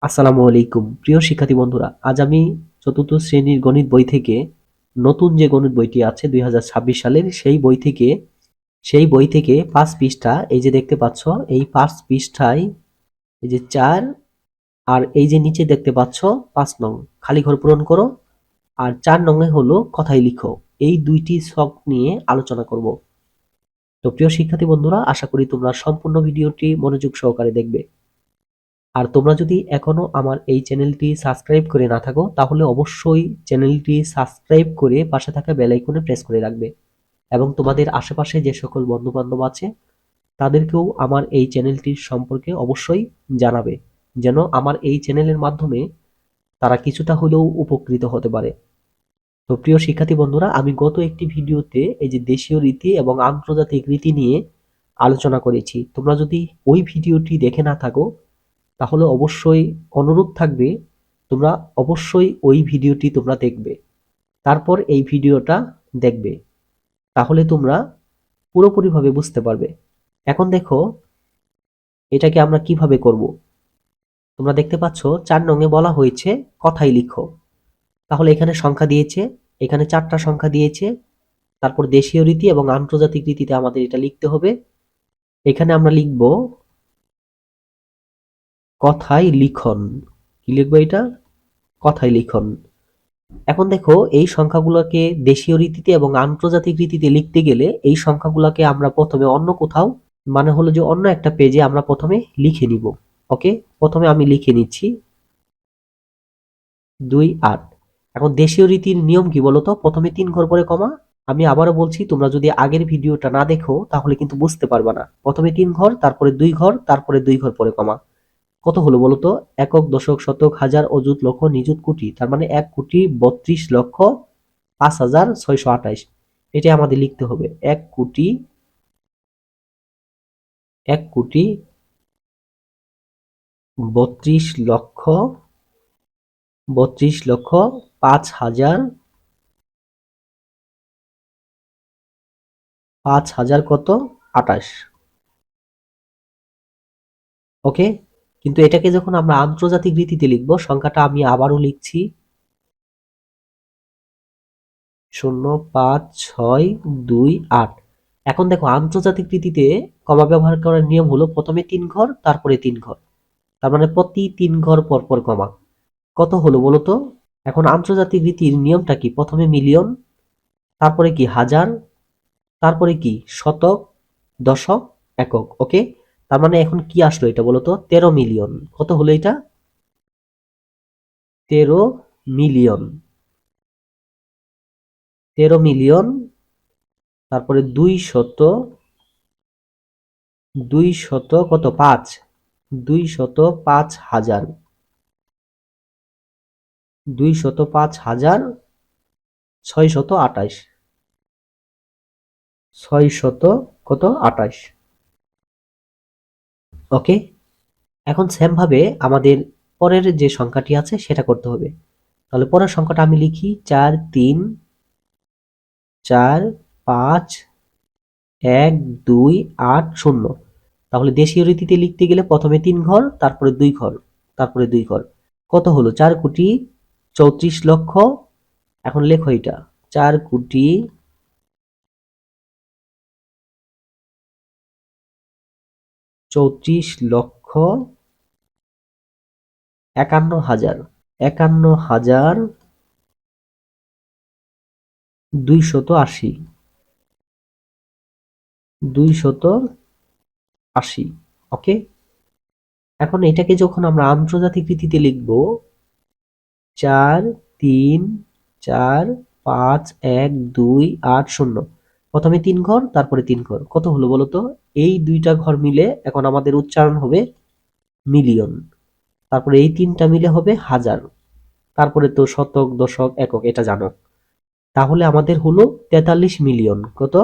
আসসালামু আলাইকুম প্রিয় শিক্ষার্থী বন্ধুরা, আজ আমি চতুর্থ শ্রেণীর গণিত বই থেকে নতুন যে গণিত বইটি আছে 2026 সালের সেই বই থেকে 5 পৃষ্ঠা, এই যে দেখতে পাচ্ছ, এই 5 পৃষ্ঠায় এই যে 4 আর এই যে নিচে দেখতে পাচ্ছ 5 নং খালি ঘর পূরণ করো, আর 4 নং হলো কথাই লিখো। এই দুইটি ছক নিয়ে আলোচনা করব। তো প্রিয় শিক্ষার্থী বন্ধুরা, আশা করি তোমরা সম্পূর্ণ ভিডিওটি মনোযোগ সহকারে দেখবে। আর তোমরা যদি এখনো আমার এই চ্যানেলটি সাবস্ক্রাইব করে না থাকো, তাহলে অবশ্যই চ্যানেলটি সাবস্ক্রাইব করে পাশে থাকা বেল আইকনে প্রেস করে রাখবে এবং তোমাদের আশেপাশে যে সকল বন্ধু-বান্ধব আছে তাদেরকেও আমার এই চ্যানেলটির সম্পর্কে অবশ্যই জানাবে, যেন আমার এই চ্যানেলের মাধ্যমে তারা কিছুটা হলেও উপকৃত হতে পারে। তো প্রিয় শিক্ষার্থী বন্ধুরা, আমি গত একটি ভিডিওতে এই যে দেশীয় রীতি এবং আন্তর্জাতিক রীতি নিয়ে আলোচনা করেছি। তোমরা যদি ওই ভিডিওটি দেখে না থাকো, তাহলে অবশ্যই অনুরোধ থাকবে তোমরা অবশ্যই ওই ভিডিওটি তোমরা দেখবে, তারপর এই ভিডিওটা দেখবে, তাহলে তোমরা পুরোপুরিভাবে বুঝতে পারবে। এখন দেখো এটাকে আমরা কিভাবে করব। তোমরা দেখতে পাচ্ছ 4 নং বলা হয়েছে কথাই লিখো। তাহলে এখানে সংখ্যা দিয়েছে, এখানে 4টা সংখ্যা দিয়েছে, তারপর দেশীয় রীতি এবং আন্তর্জাতিক রীতিতে আমাদের এটা লিখতে হবে। এখানে আমরা লিখব কথাই লিখন। কি লিখবো এটা? কথাই লিখন। এখন দেখো এই সংখ্যাগুলোকে দেশীয় রীতিতে এবং আন্তর্জাতিক রীতিতে লিখতে গেলে এই সংখ্যাগুলোকে আমরা প্রথমে অন্য কোথাও, মানে হলো যে অন্য একটা পেজে আমরা প্রথমে লিখে নিব। ওকে, প্রথমে আমি লিখে নিচ্ছি 2 8। এখন দেশীয় রীতির নিয়ম কি বলতো? প্রথমে 3 ঘর পরে কমা। আমি আবারও বলছি, তোমরা যদি আগের ভিডিওটা না দেখো তাহলে কিন্তু বুঝতে পারবা না। প্রথমে 3 ঘর, তারপরে 2 ঘর, তারপরে 2 ঘর পরে কমা। কত হলো বলতো? একক, দশক, শতক, হাজার, অযুত, লক্ষ, নিযুত, কোটি, তার মানে 1,32,05,628। এটাই আমাদের লিখতে হবে। 1,32,32,05,000 কত? 28। ওকে, কিন্তু এটাকে যখন আমরা আন্তর্জাতিক রীতিতে লিখবো, সংখ্যাটা আমি আবারও লিখছি 0,5,6,2,8। এখন দেখো আন্তর্জাতিক রীতিতে কমা ব্যবহার করার নিয়ম হলো প্রথমে 3 ঘর, তারপরে 3 ঘর, তার মানে প্রতি 3 ঘর পর পর কমা। কত হলো বলতো? এখন আন্তর্জাতিক রীতির নিয়মটা কি? প্রথমে মিলিয়ন, তারপরে কি হাজার, তারপরে কি শতক, দশক, একক। ওকে, তার মানে এখন কি আসলো এটা বলতো? 13 মিলিয়ন। কত হলো এটা? 13 মিলিয়ন। 13 মিলিয়ন, তারপরে 200 কত? 5। 205,000। 205,628। 600 কত? 28। ওকে, এখন সেম ভাবে আমাদের পরের যে সংখ্যাটি আছে সেটা করতে হবে। তাহলে পরের সংখ্যাটা আমি লিখি 4,3,4,5,1,2,8,0। তাহলে দেশীয় রীতিতে লিখতে গেলে প্রথমে 3 ঘর, তারপরে 2 ঘর, তারপরে 2 ঘর। কত হলো? 4,34,00,000। এখন লেখো এটা 4,34,51,000। 51,280। 280। ওকে, এখন এটাকে যখন আমরা আন্তর্জাতিক রীতিতে লিখব 4,3,4,5,1,2,8,0। প্রথমে 3 ঘর, তারপরে 3 ঘর। কত হলো বলতো? এই দুইটা ঘর মিলে এখন আমাদের উচ্চারণ হবে মিলিয়ন, তারপরে এই তিনটা মিলে হবে হাজার, তারপরে তো শতক, দশক, একক, এটা জানো। তাহলে আমাদের হলো 43 মিলিয়ন। কত?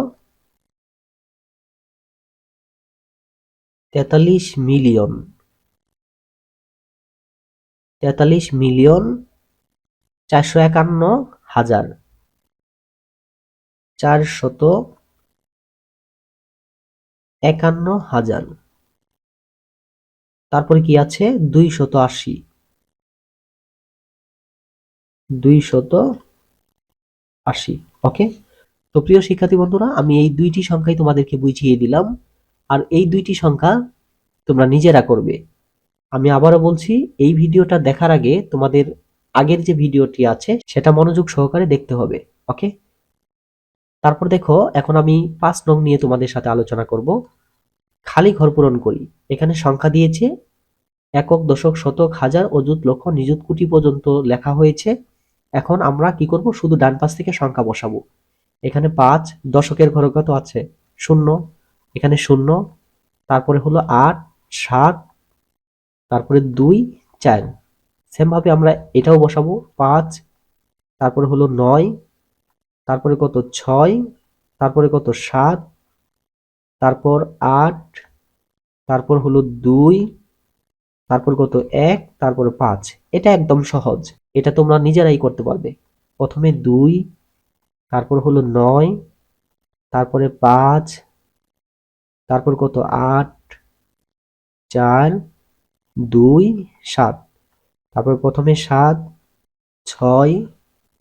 43 মিলিয়ন। 43,451,400। 451,000। তারপরে কি আছে? 280। 280। ওকে, তো প্রিয় শিক্ষার্থী বন্ধুরা, আমি এই দুইটি সংখ্যাই তোমাদেরকে বুঝিয়ে দিলাম, আর এই দুইটি সংখ্যা তোমরা নিজেরা করবে। আমি আবারও বলছি, এই ভিডিওটা দেখার আগে তোমাদের আগের যে ভিডিওটি আছে সেটা মনোযোগ সহকারে দেখতে হবে। ওকে, তারপর দেখো, এখন আমি 5 নং নিয়ে তোমাদের সাথে আলোচনা করব। খালি ঘর পূরণ করি। এখানে সংখ্যা দিয়েছে, একক, দশক, শতক, হাজার, অযুত, লক্ষ, নিযুত, কোটি পর্যন্ত লেখা হয়েছে। এখন আমরা কি করব, শুধু ডান পাশ থেকে সংখ্যা বসাবো। এখানে 5, দশকের ঘরে কত আছে, 0, এখানে 0, তারপরে হলো 8, 7, তারপরে 2, 4। সেম ভাবে আমরা এটাও বসাবো, 5, তারপরে হলো 9, তারপরে কত 6, তারপরে কত 7, তারপর 8, তারপর হলো 2, তারপর কত 1, তারপরে 5। এটা একদম সহজ, এটা তোমরা নিজেরাই করতে পারবে। প্রথমে 2, তারপর হলো 9, তারপরে 5, তারপর কত 8, 4, 2, 7, তারপর প্রথমে 7, 6,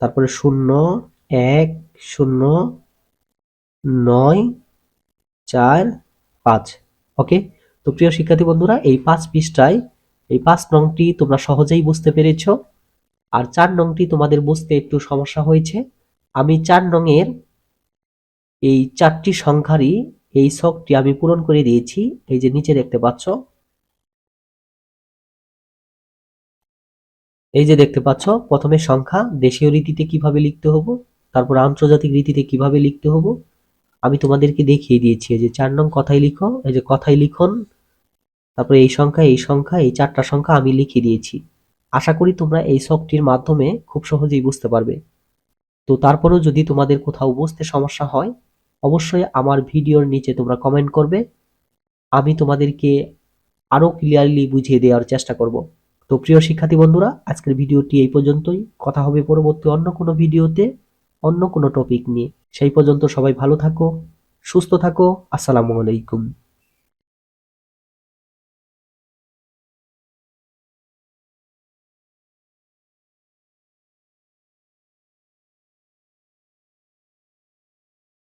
তারপরে 0, 1, 0, 9, 4, 5। ওকে, তো প্রিয় শিক্ষার্থী বন্ধুরা, এই 5 পৃষ্ঠায় এই 5 নংটি তোমরা সহজেই বুঝতে পেরেছো। আর 4 নংটি তোমাদের বুঝতে একটু সমস্যা হয়েছে। আমি 4 নংয়ের এই 4টি সংখ্যারই এই ছকটি আমি পূরণ করে দিয়েছি। এই যে নিচে দেখতে পাচ্ছ, এই যে দেখতে পাচ্ছ, প্রথমে সংখ্যা দেশীয় রীতিতে কিভাবে লিখতে হবে, তারপর আন্তর্জাতিক রীতিতে কিভাবে লিখতে হবে আমি তোমাদেরকে দেখিয়ে দিয়েছি। এই যে 4 নং কথাই লিখো, এই যে কথাই লিখন, তারপরে এই সংখ্যা, এই সংখ্যা, এই 4টা সংখ্যা আমি লিখে দিয়েছি। আশা করি তোমরা এই ছকটির মাধ্যমে খুব সহজেই বুঝতে পারবে। তো তারপরেও যদি তোমাদের কোথাও বুঝতে সমস্যা হয়, অবশ্যই আমার ভিডিওর নিচে তোমরা কমেন্ট করবে। আমি তোমাদেরকে আরো ক্লিয়ারলি বুঝিয়ে দেওয়ার চেষ্টা করব। তো প্রিয় শিক্ষার্থী বন্ধুরা, আজকের ভিডিওটি এই পর্যন্তই। কথা হবে পরবর্তী অন্য কোনো ভিডিওতে, অন্য কোনো টপিক নিয়ে। সেই পর্যন্ত সবাই ভালো থাকো, সুস্থ থাকো। আসসালামু আলাইকুম।